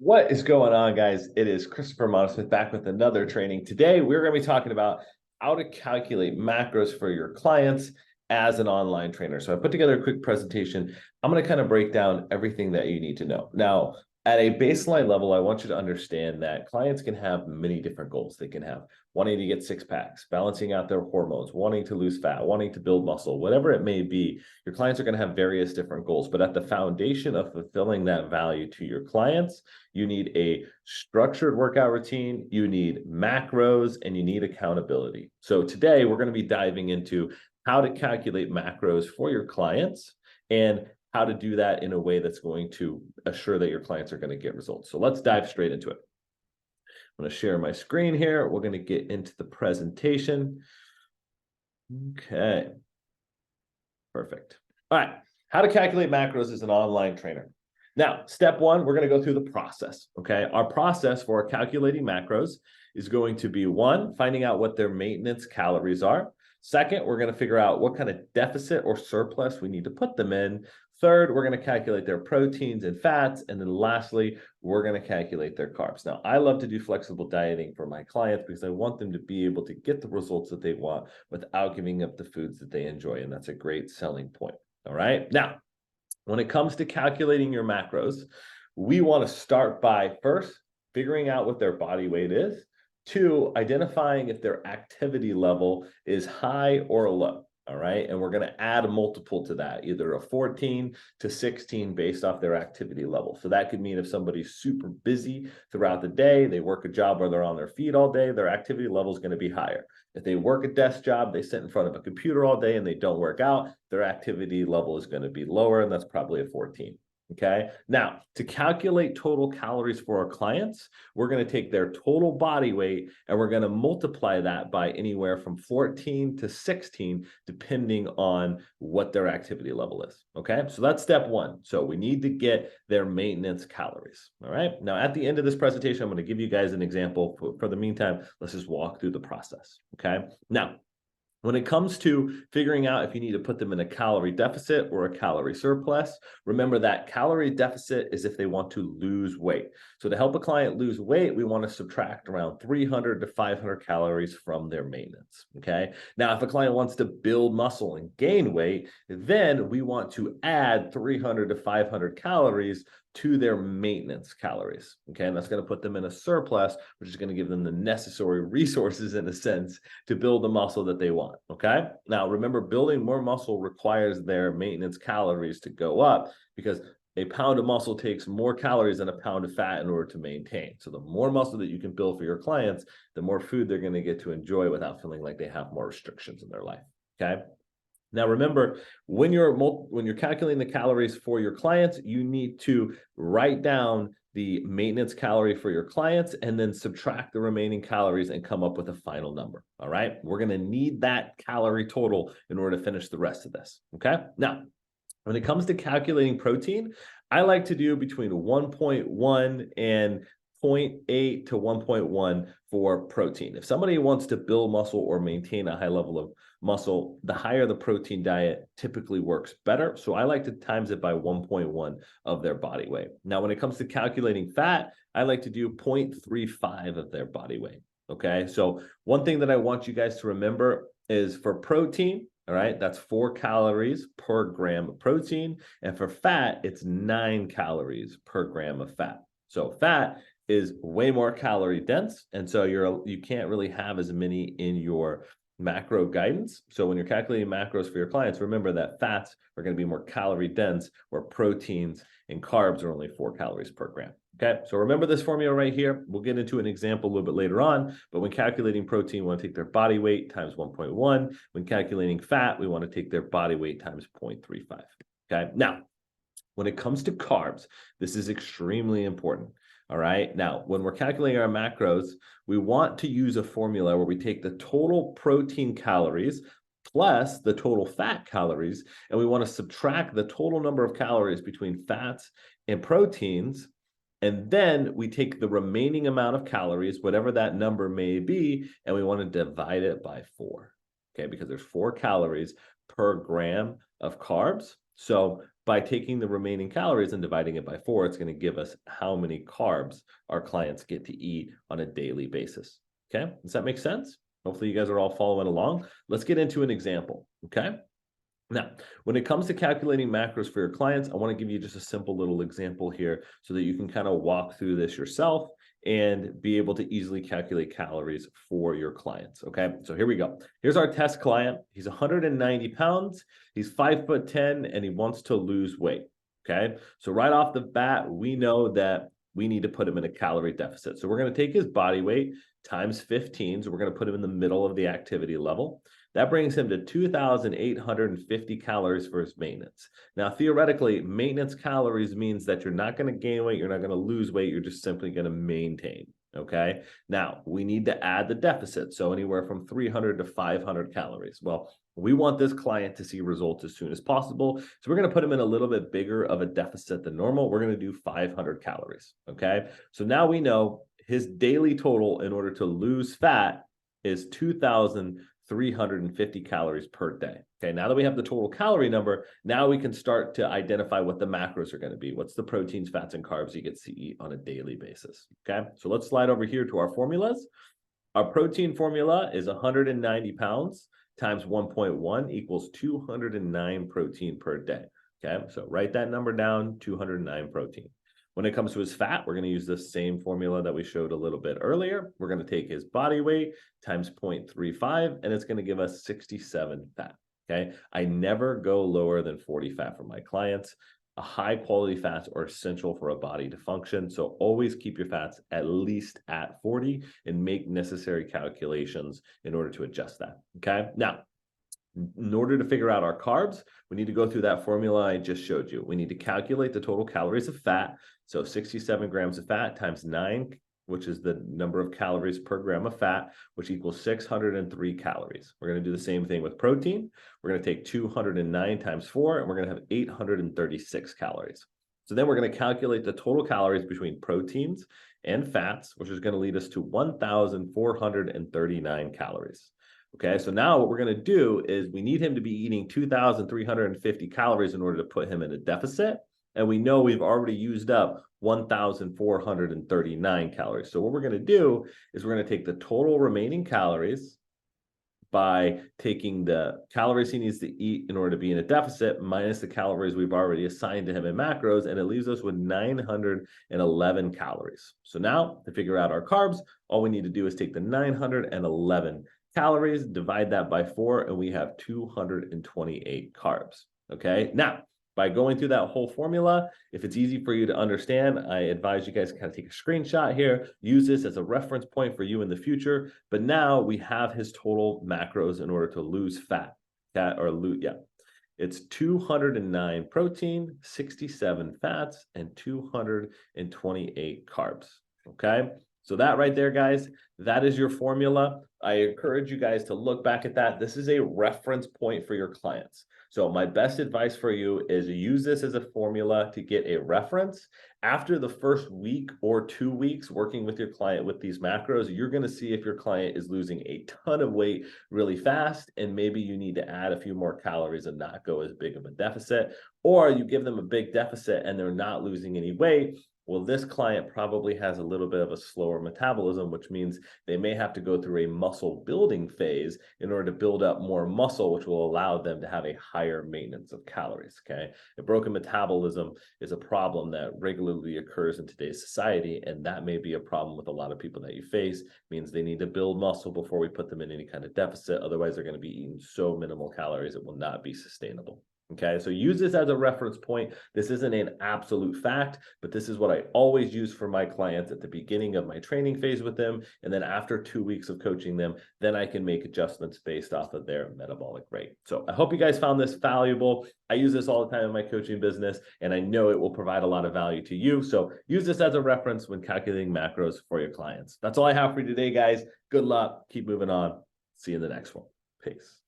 What is going on, guys? It is Christopher Monasmith back with another training. Today, we're going to be talking about how to calculate macros for your clients as an online trainer. So I put together a quick presentation. I'm going to kind of break down everything that you need to know. Now, at a baseline level, I want you to understand that clients can have many different goals. They can have wanting to get six packs, balancing out their hormones, wanting to lose fat, wanting to build muscle, whatever it may be. Your clients are going to have various different goals, but at the foundation of fulfilling that value to your clients, you need a structured workout routine, you need macros, and you need accountability. So today we're going to be diving into how to calculate macros for your clients and how to do that in a way that's going to assure that your clients are going to get results. So let's dive straight into it. I'm going to share my screen here. We're going to get into the presentation. Okay. Perfect. All right. How to calculate macros as an online trainer. Now, step one, we're going to go through the process. Okay. Our process for calculating macros is going to be one, finding out what their maintenance calories are. Second, we're going to figure out what kind of deficit or surplus we need to put them in. Third, we're going to calculate their proteins and fats. And then lastly, we're going to calculate their carbs. Now, I love to do flexible dieting for my clients because I want them to be able to get the results that they want without giving up the foods that they enjoy. And that's a great selling point. All right. Now, when it comes to calculating your macros, we want to start by first figuring out what their body weight is. Two, identifying if their activity level is high or low. All right. And we're going to add a multiple to that, either a 14 to 16 based off their activity level. So that could mean if somebody's super busy throughout the day, they work a job where they're on their feet all day, their activity level is going to be higher. If they work a desk job, they sit in front of a computer all day and they don't work out, their activity level is going to be lower, and that's probably a 14. Okay. Now, to calculate total calories for our clients, we're going to take their total body weight and we're going to multiply that by anywhere from 14 to 16, depending on what their activity level is. Okay. So that's step one. So we need to get their maintenance calories. All right. Now, at the end of this presentation, I'm going to give you guys an example. For the meantime, let's just walk through the process. Okay. Now, when it comes to figuring out if you need to put them in a calorie deficit or a calorie surplus, remember that calorie deficit is if they want to lose weight. So to help a client lose weight, we want to subtract around 300 to 500 calories from their maintenance. Okay. Now, if a client wants to build muscle and gain weight, then we want to add 300 to 500 calories to their maintenance calories. Okay. And that's going to put them in a surplus, which is going to give them the necessary resources in a sense to build the muscle that they want. Okay. Now, remember, building more muscle requires their maintenance calories to go up because a pound of muscle takes more calories than a pound of fat in order to maintain. So the more muscle that you can build for your clients, the more food they're going to get to enjoy without feeling like they have more restrictions in their life. Okay. Now, remember, when you're calculating the calories for your clients, you need to write down the maintenance calorie for your clients and then subtract the remaining calories and come up with a final number. All right. We're going to need that calorie total in order to finish the rest of this. Okay. Now, when it comes to calculating protein, I like to do between 1.1 and 0.8 to 1.1 for protein. If somebody wants to build muscle or maintain a high level of muscle, the higher the protein diet typically works better. So I like to times it by 1.1 of their body weight. Now, when it comes to calculating fat, I like to do 0.35 of their body weight. Okay. So one thing that I want you guys to remember is for protein, all right, that's 4 calories per gram of protein. And for fat, it's 9 calories per gram of fat. So fat is way more calorie dense. And so you can't really have as many in your macro guidance. So when you're calculating macros for your clients, remember that fats are going to be more calorie dense, where proteins and carbs are only 4 calories per gram. Okay, so remember this formula right here. We'll get into an example a little bit later on, but when calculating protein, we want to take their body weight times 1.1. When calculating fat, we want to take their body weight times 0.35. Okay, now, when it comes to carbs, this is extremely important. All right. Now, when we're calculating our macros, we want to use a formula where we take the total protein calories plus the total fat calories, and we want to subtract the total number of calories between fats and proteins. And then we take the remaining amount of calories, whatever that number may be, and we want to divide it by 4. Okay, because there's 4 calories per gram of carbs. So by taking the remaining calories and dividing it by 4, it's going to give us how many carbs our clients get to eat on a daily basis. Okay, does that make sense? Hopefully you guys are all following along. Let's get into an example. Okay. Now, when it comes to calculating macros for your clients, I want to give you just a simple little example here so that you can kind of walk through this yourself and be able to easily calculate calories for your clients. Okay, so here we go. Here's our test client. He's 190 pounds. He's 5'10", and he wants to lose weight. Okay, so right off the bat, we know that we need to put him in a calorie deficit. So we're going to take his body weight times 15. So we're going to put him in the middle of the activity level. That brings him to 2,850 calories for his maintenance. Now, theoretically, maintenance calories means that you're not going to gain weight, you're not going to lose weight, you're just simply going to maintain. Okay. Now, we need to add the deficit. So anywhere from 300 to 500 calories. Well, we want this client to see results as soon as possible. So we're going to put him in a little bit bigger of a deficit than normal. We're going to do 500 calories. Okay. So now we know his daily total in order to lose fat is 2,350 calories per day. Okay, now that we have the total calorie number, now we can start to identify what the macros are going to be. What's the proteins, fats, and carbs he gets to eat on a daily basis. Okay, so let's slide over here to our formulas. Our protein formula is 190 pounds times 1.1 equals 209 protein per day. Okay, so write that number down, 209 protein. When it comes to his fat, we're going to use the same formula that we showed a little bit earlier. We're going to take his body weight times 0.35, and it's going to give us 67 fat. Okay, I never go lower than 40 fat for my clients. A high quality fats are essential for a body to function. So always keep your fats at least at 40 and make necessary calculations in order to adjust that. Okay, now, in order to figure out our carbs, we need to go through that formula I just showed you. We need to calculate the total calories of fat. So 67 grams of fat times 9, which is the number of calories per gram of fat, which equals 603 calories. We're going to do the same thing with protein. We're going to take 209 times 4, and we're going to have 836 calories. So then we're going to calculate the total calories between proteins and fats, which is going to lead us to 1,439 calories. Okay, so now what we're going to do is we need him to be eating 2,350 calories in order to put him in a deficit. And we know we've already used up 1,439 calories. So what we're going to do is we're going to take the total remaining calories by taking the calories he needs to eat in order to be in a deficit minus the calories we've already assigned to him in macros, and it leaves us with 911 calories. So now to figure out our carbs, all we need to do is take the 911 calories, divide that by 4, and we have 228 carbs. Okay, now by going through that whole formula, if it's easy for you to understand, I advise you guys to kind of take a screenshot here, use this as a reference point for you in the future. But now we have his total macros in order to lose fat. It's 209 protein, 67 fats, and 228 carbs. Okay, so that right there, guys, that is your formula. I encourage you guys to look back at that. This is a reference point for your clients. So my best advice for you is use this as a formula to get a reference. After the first week or 2 weeks working with your client with these macros, you're going to see if your client is losing a ton of weight really fast, and maybe you need to add a few more calories and not go as big of a deficit, or you give them a big deficit and they're not losing any weight. Well, this client probably has a little bit of a slower metabolism, which means they may have to go through a muscle building phase in order to build up more muscle, which will allow them to have a higher maintenance of calories. Okay, a broken metabolism is a problem that regularly occurs in today's society, and that may be a problem with a lot of people that you face. It means they need to build muscle before we put them in any kind of deficit. Otherwise, they're going to be eating so minimal calories it will not be sustainable. Okay, so use this as a reference point. This isn't an absolute fact, but this is what I always use for my clients at the beginning of my training phase with them. And then after 2 weeks of coaching them, then I can make adjustments based off of their metabolic rate. So I hope you guys found this valuable. I use this all the time in my coaching business, and I know it will provide a lot of value to you. So use this as a reference when calculating macros for your clients. That's all I have for you today, guys. Good luck. Keep moving on. See you in the next one. Peace.